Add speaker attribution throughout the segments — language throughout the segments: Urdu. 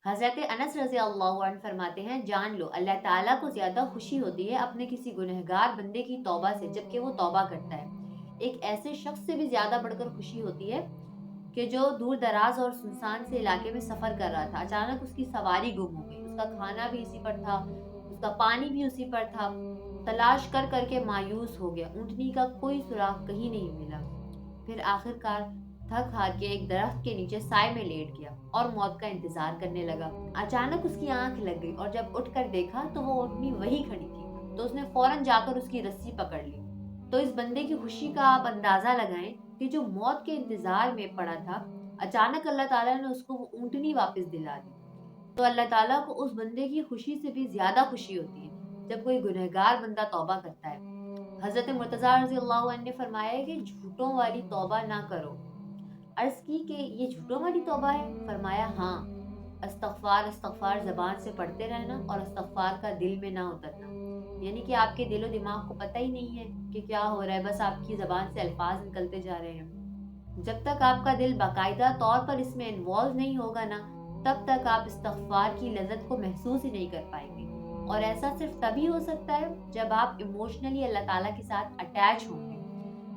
Speaker 1: حضرت انس رضی اللہ عنہ فرماتے ہیں، جان لو اللہ تعالیٰ کو زیادہ خوشی ہوتی ہے اپنے کسی گنہگار بندے کی توبہ سے جبکہ وہ توبہ کرتا ہے۔ ایک ایسے شخص سے بھی زیادہ بڑھ کر خوشی ہوتی ہے کہ جو دور دراز اور سنسان سے علاقے میں سفر کر رہا تھا، اچانک اس کی سواری گم ہو گئی، اس کا کھانا بھی اسی پر تھا، اس کا پانی بھی اسی پر تھا، تلاش کر کر کے مایوس ہو گیا، اونٹنی کا کوئی سراغ کہیں نہیں ملا۔ پھر آخر کار تھک ہار کے ایک درخت کے نیچے سائے میں لیٹ گیا اور موت کا انتظار کرنے لگا۔ اچانک اس کی آنکھ لگ گئی اور جب اٹھ کر دیکھا تو وہ اونٹنی وہی کھڑی تھی، تو اس نے فوراً جا کر اس کی رسی پکڑ لی۔ تو اس بندے کی خوشی کا آپ اندازہ لگائیں کہ جو موت کے انتظار میں پڑا تھا، اچانک اللہ تعالیٰ نے اس کو وہ اونٹنی واپس دلا دی۔ تو اللہ تعالیٰ کو اس بندے کی خوشی سے بھی زیادہ خوشی ہوتی ہے جب کوئی گنہگار بندہ توبہ کرتا ہے۔ حضرت مرتضیٰ رضی اللہ عنہ نے فرمایا ہے کہ جھوٹوں والی توبہ نہ کرو۔ عرض کی کہ یہ جھوٹوں والی توبہ ہے؟ فرمایا ہاں، استغفار استغفار زبان سے پڑھتے رہنا اور استغفار کا دل میں نہ اترنا، یعنی کہ آپ کے دل و دماغ کو پتہ ہی نہیں ہے کہ کیا ہو رہا ہے، بس آپ کی زبان سے الفاظ نکلتے جا رہے ہیں۔ جب تک آپ کا دل باقاعدہ طور پر اس میں انوالو نہیں ہوگا نا، تب تک آپ استغفار کی لذت کو محسوس ہی نہیں کر پائیں گے۔ اور ایسا صرف تبھی ہو سکتا ہے جب آپ ایموشنلی اللہ تعالیٰ کے ساتھ اٹیچ ہوں گے،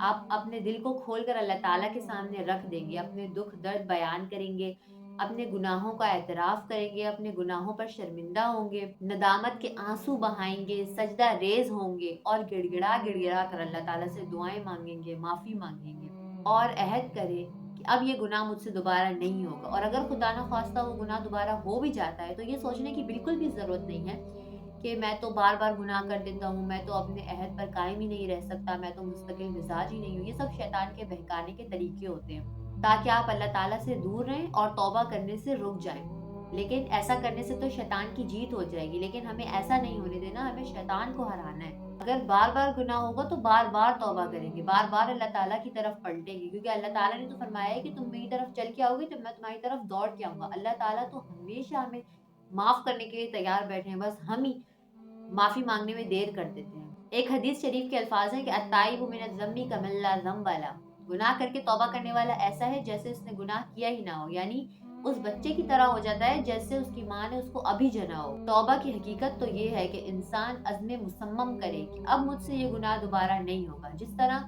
Speaker 1: آپ اپنے دل کو کھول کر اللہ تعالیٰ کے سامنے رکھ دیں گے، اپنے دکھ درد بیان کریں گے، اپنے گناہوں کا اعتراف کریں گے، اپنے گناہوں پر شرمندہ ہوں گے، ندامت کے آنسو بہائیں گے، سجدہ ریز ہوں گے اور گڑ گڑا گڑ گڑا کر اللہ تعالیٰ سے دعائیں مانگیں گے، معافی مانگیں گے اور عہد کریں کہ اب یہ گناہ مجھ سے دوبارہ نہیں ہوگا۔ اور اگر خدا نہ خواستہ وہ گناہ دوبارہ ہو بھی جاتا ہے تو یہ سوچنے کی بالکل بھی ضرورت نہیں ہے کہ میں تو بار بار گناہ کر دیتا ہوں، میں تو اپنے عہد پر قائم ہی نہیں رہ سکتا، میں تو مستقل مزاج ہی نہیں ہوں۔ یہ سب شیطان کے بہکانے کے طریقے ہوتے ہیں تاکہ آپ اللہ تعالیٰ سے دور رہیں اور توبہ کرنے سے رک جائیں۔ لیکن ایسا کرنے سے تو شیطان کی جیت ہو جائے گی، لیکن ہمیں ایسا نہیں ہونے دینا، ہمیں شیطان کو ہرانا ہے۔ اگر بار بار گناہ ہوگا تو بار بار توبہ کریں گے، بار بار اللہ تعالیٰ کی طرف پلٹیں گے، کیونکہ اللہ تعالیٰ نے تو فرمایا ہے کہ تم میری طرف چل کے آؤ گے تو میں تمہاری طرف دوڑ کے آؤں گا۔ اللہ تعالیٰ تو ہمیشہ ہمیں معاف کرنے کے لیے تیار بیٹھے ہیں، بس ہم ہی معافی مانگنے میں دیر کر دیتے ہیں۔ ایک حدیث شریف کے الفاظ ہیں کہ التائب من الذنب کمن لا ذنب له، گناہ کر کے توبہ کرنے والا ایسا ہے جیسے اس نے گناہ کیا ہی نہ ہو، یعنی اس بچے کی طرح ہو جاتا ہے جیسے اس کی ماں نے اس کو ابھی جنا ہو۔ توبہ کی حقیقت تو یہ ہے کہ انسان عزم مصمم کرے کہ اب مجھ سے یہ گناہ دوبارہ نہیں ہوگا۔ جس طرح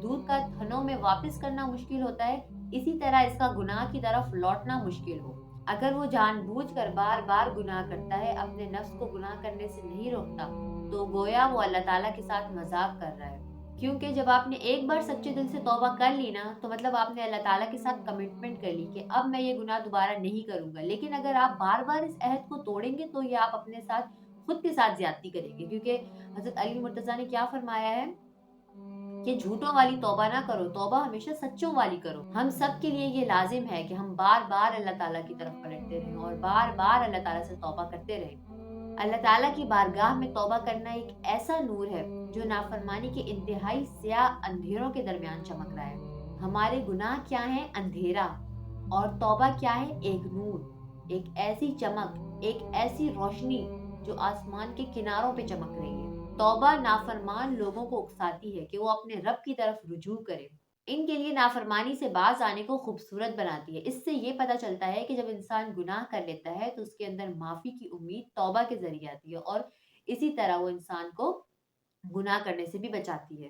Speaker 1: دودھ کا تھنوں میں واپس کرنا مشکل ہوتا ہے، اسی طرح اس کا گناہ کی طرف لوٹنا مشکل ہو۔ اگر وہ جان بوجھ کر بار بار گناہ کرتا ہے، اپنے نفس کو گناہ کرنے سے نہیں روکتا، تو گویا وہ اللہ تعالیٰ کے ساتھ مذاق کر رہا ہے۔ کیونکہ جب آپ نے ایک بار سچے دل سے توبہ کر لی نا، تو مطلب آپ نے اللہ تعالیٰ کے ساتھ کمٹمنٹ کر لی کہ اب میں یہ گناہ دوبارہ نہیں کروں گا۔ لیکن اگر آپ بار بار اس عہد کو توڑیں گے تو یہ آپ اپنے ساتھ خود کے ساتھ زیادتی کریں گے، کیونکہ حضرت علی مرتضیٰ نے کیا فرمایا ہے کہ جھوٹوں والی توبہ نہ کرو، توبہ ہمیشہ سچوں والی کرو۔ ہم سب کے لیے یہ لازم ہے کہ ہم بار بار اللہ تعالیٰ کی طرف پلٹتے رہیں اور بار بار اللہ تعالیٰ سے توبہ کرتے رہیں۔ اللہ تعالیٰ کی بارگاہ میں توبہ کرنا ایک ایسا نور ہے جو نافرمانی کے انتہائی سیاہ اندھیروں کے درمیان چمک رہا ہے۔ ہمارے گناہ کیا ہیں؟ اندھیرا، اور توبہ کیا ہے؟ ایک نور، ایک ایسی چمک، ایک ایسی روشنی جو آسمان کے کناروں پہ چمک رہی ہے۔ توبہ نافرمان لوگوں کو اکساتی ہے کہ وہ اپنے رب کی طرف رجوع کرے، ان کے لیے نافرمانی سے باز آنے کو خوبصورت بناتی ہے۔ اس سے یہ پتہ چلتا ہے کہ جب انسان گناہ کر لیتا ہے تو اس کے اندر معافی کی امید توبہ کے ذریعے آتی ہے، اور اسی طرح وہ انسان کو گناہ کرنے سے بھی بچاتی ہے۔